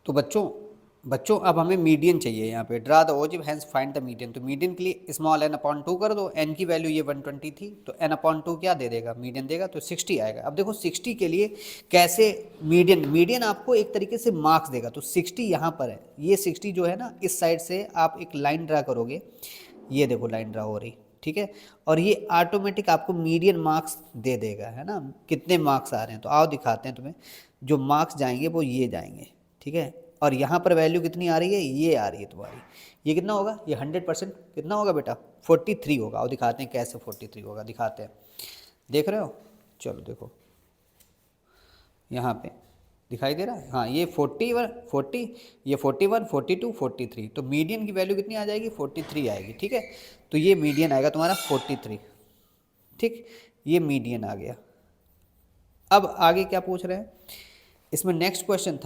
तो बच्चों बच्चों अब हमें मीडियन चाहिए यहाँ पे, draw the ogive hence find the median. तो मीडियन के लिए स्मॉल n अपॉन 2 कर दो, n की वैल्यू ये 120 थी तो n अपॉन 2 क्या दे देगा, मीडियन देगा, तो 60 आएगा। अब देखो 60 के लिए कैसे मीडियन, मीडियन आपको एक तरीके से मार्क्स देगा, तो 60 यहाँ पर है, ये 60 जो है ना इस साइड से आप एक लाइन ड्रा करोगे, ये देखो लाइन ड्रा हो रही, ठीक है, और ये ऑटोमेटिक आपको मीडियन मार्क्स दे देगा, है ना। कितने मार्क्स आ रहे हैं तो आओ दिखाते हैं तुम्हें, जो मार्क्स जाएंगे वो ये जाएंगे, ठीक है, और यहाँ पर वैल्यू कितनी आ रही है, ये आ रही है तुम्हारी, ये कितना होगा, ये 100% कितना होगा बेटा, 43 होगा। और दिखाते हैं कैसे 43 होगा, दिखाते हैं, देख रहे हो, चलो देखो यहाँ पे दिखाई दे रहा है, हाँ ये 40, ये 41, 42, 43, तो मीडियन की वैल्यू कितनी आ जाएगी, 43 आएगी, ठीक है, तो ये मीडियन आएगा तुम्हारा 43, ठीक, ये मीडियन आ गया। अब आगे क्या पूछ रहे हैं इसमें, नेक्स्ट क्वेश्चन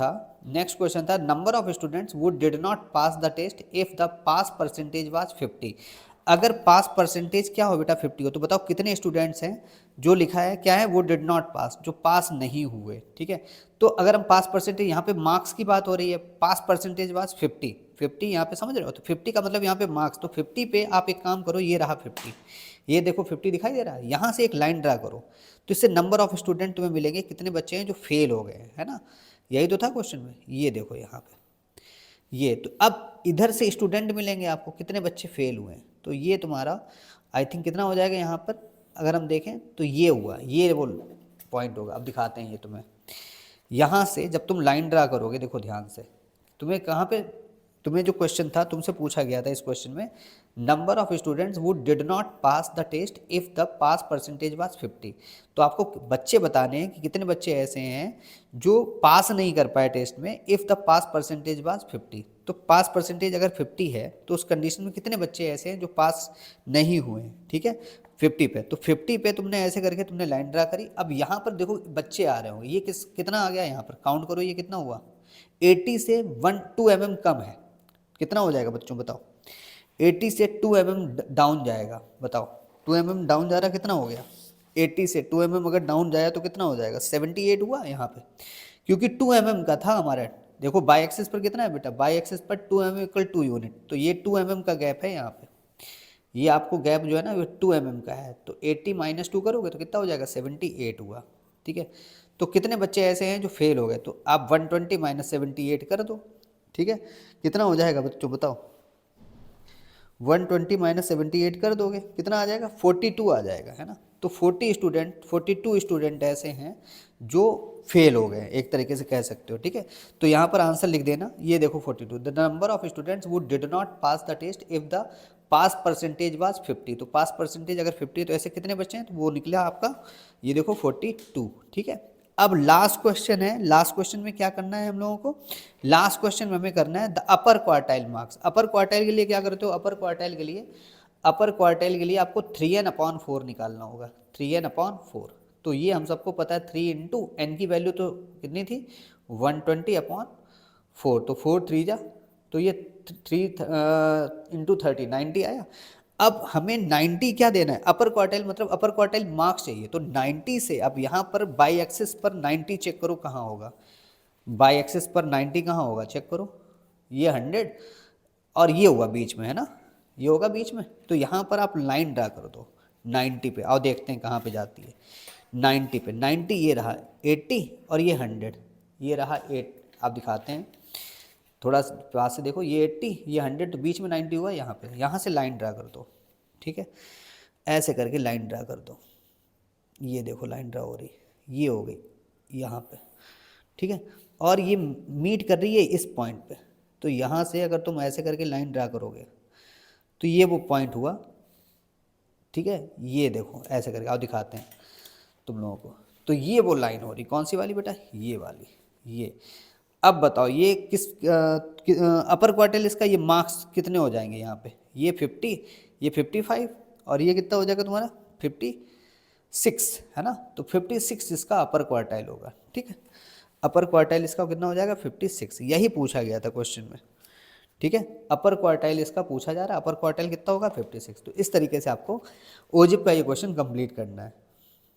था number of students would did not pass the test if the pass percentage was 50। अगर पास परसेंटेज क्या हो बेटा 50 हो, तो बताओ कितने स्टूडेंट्स हैं, जो लिखा है क्या है, वो डिड नॉट पास, जो पास नहीं हुए, ठीक है। तो अगर हम पास परसेंटेज, यहाँ पे मार्क्स की बात हो रही है, पास परसेंटेज वाज 50 यहाँ पे समझ रहे हो, तो 50 का मतलब यहाँ पे मार्क्स, तो 50 पे आप एक काम करो, ये रहा 50, ये देखो 50 दिखाई दे रहा है, यहाँ से एक लाइन ड्रा करो, तो इससे नंबर ऑफ स्टूडेंट तुम्हें मिलेंगे, कितने बच्चे हैं जो फेल हो गए, है ना, यही तो था क्वेश्चन में, ये देखो यहाँ पे, ये तो अब इधर से स्टूडेंट मिलेंगे आपको, कितने बच्चे फेल हुए हैं, तो ये तुम्हारा आई थिंक कितना हो जाएगा यहाँ पर, अगर हम देखें तो ये हुआ, ये वो पॉइंट होगा। अब दिखाते हैं ये तुम्हें, यहाँ से जब तुम लाइन ड्रा करोगे, देखो ध्यान से, तुम्हें कहाँ पे, तुम्हें जो क्वेश्चन था तुमसे पूछा गया था इस क्वेश्चन में, number of students would did not pass the test if the pass percentage was 50। तो आपको बच्चे बताने हैं कि कितने बच्चे ऐसे हैं जो पास नहीं कर पाए टेस्ट में, if the pass percentage was 50। तो पास परसेंटेज अगर 50 है तो उस कंडीशन में कितने बच्चे ऐसे हैं जो पास नहीं हुए हैं, ठीक है, 50 पे, तो 50 पे तुमने ऐसे करके तुमने लाइन ड्रा करी। अब यहाँ पर देखो बच्चे आ रहे होंगे, ये कितना आ गया, यहाँ पर काउंट करो, ये कितना हुआ, 80 से 2 mm कम है, कितना हो जाएगा बच्चों बताओ, 80 से 2 mm डाउन जाएगा, बताओ 2 mm डाउन जा रहा, कितना हो गया, 80 से 2 mm अगर डाउन जाए तो कितना हो जाएगा, 78 हुआ यहाँ पे, क्योंकि 2 mm का था हमारा, देखो बाई एक्सिस पर कितना है बेटा, बाई एक्सिस पर 2 mm इक्वल 2 यूनिट, तो ये 2 mm का गैप है यहाँ पे, ये आपको गैप जो है ना वो 2 mm का है, तो 80 माइनस 2 करोगे तो कितना हो जाएगा, 78 हुआ, ठीक है। तो कितने बच्चे ऐसे हैं जो फेल हो गए, तो आप 120 माइनस 78 कर दो, ठीक है, कितना हो जाएगा बच्चों बताओ, 120 माइनस 78 कर दोगे कितना आ जाएगा, 42 आ जाएगा, है ना। तो 42 स्टूडेंट ऐसे हैं जो फेल हो गए, एक तरीके से कह सकते हो, ठीक है। तो यहाँ पर आंसर लिख देना, ये देखो 42, the number of students would did not pass the test if the pass percentage was 50। तो पास परसेंटेज अगर 50 है तो ऐसे कितने बच्चे हैं, तो वो निकला आपका, ये देखो 42, ठीक है। अब लास्ट क्वेश्चन है, लास्ट क्वेश्चन में क्या करना है हम लोगों को, लास्ट क्वेश्चन में हमें करना है the upper quartile marks. Upper quartile के लिए क्या करते हो, अपर क्वार्टाइल के लिए आपको 3n/4 निकालना होगा, 3n/4, तो ये हम सबको पता है 3 इंटू एन की वैल्यू तो कितनी थी 120/4, तो 4 3 जा, तो ये 3 इंटू 30 90 आया। अब हमें 90 क्या देना है, अपर क्वार्टाइल मतलब अपर क्वार्टाइल मार्क्स चाहिए, तो 90 से अब यहाँ पर बाई एक्सिस पर 90 चेक करो कहाँ होगा, बाई एक्सिस पर 90 कहाँ होगा चेक करो, ये 100 और ये होगा बीच में, है ना, ये होगा बीच में, तो यहाँ पर आप लाइन ड्रा कर दो 90 पे, आओ देखते हैं कहाँ पे जाती है, 90 पे, 90 ये रहा 80 और ये 100, ये रहा 8, आप दिखाते हैं थोड़ा पास से देखो, ये 80 ये 100, तो बीच में 90 हुआ यहाँ पे, यहाँ से लाइन ड्रा कर दो, ठीक है, ऐसे करके लाइन ड्रा कर दो, ये देखो लाइन ड्रा हो रही, ये हो गई यहाँ पे, ठीक है, और ये मीट कर रही है इस पॉइंट पे, तो यहाँ से अगर तुम ऐसे करके लाइन ड्रा करोगे तो ये वो पॉइंट हुआ, ठीक है, ये देखो ऐसे करके, आओ दिखाते हैं तुम लोगों को, तो ये वो लाइन हो रही, कौन सी वाली बेटा, ये वाली, ये। अब बताओ ये किस अपर क्वार्टाइल इसका ये मार्क्स कितने हो जाएंगे यहाँ पे, ये 50, ये 55 और ये कितना हो जाएगा तुम्हारा 56, है ना, तो 56 इसका अपर क्वार्टाइल होगा, ठीक है, अपर क्वार्टाइल इसका कितना हो जाएगा 56, यही पूछा गया था क्वेश्चन में, ठीक है, अपर क्वार्टाइल इसका पूछा जा रहा है, अपर क्वार्टाइल कितना होगा 56। तो इस तरीके से आपको ओजिप का ये क्वेश्चन कंप्लीट करना है।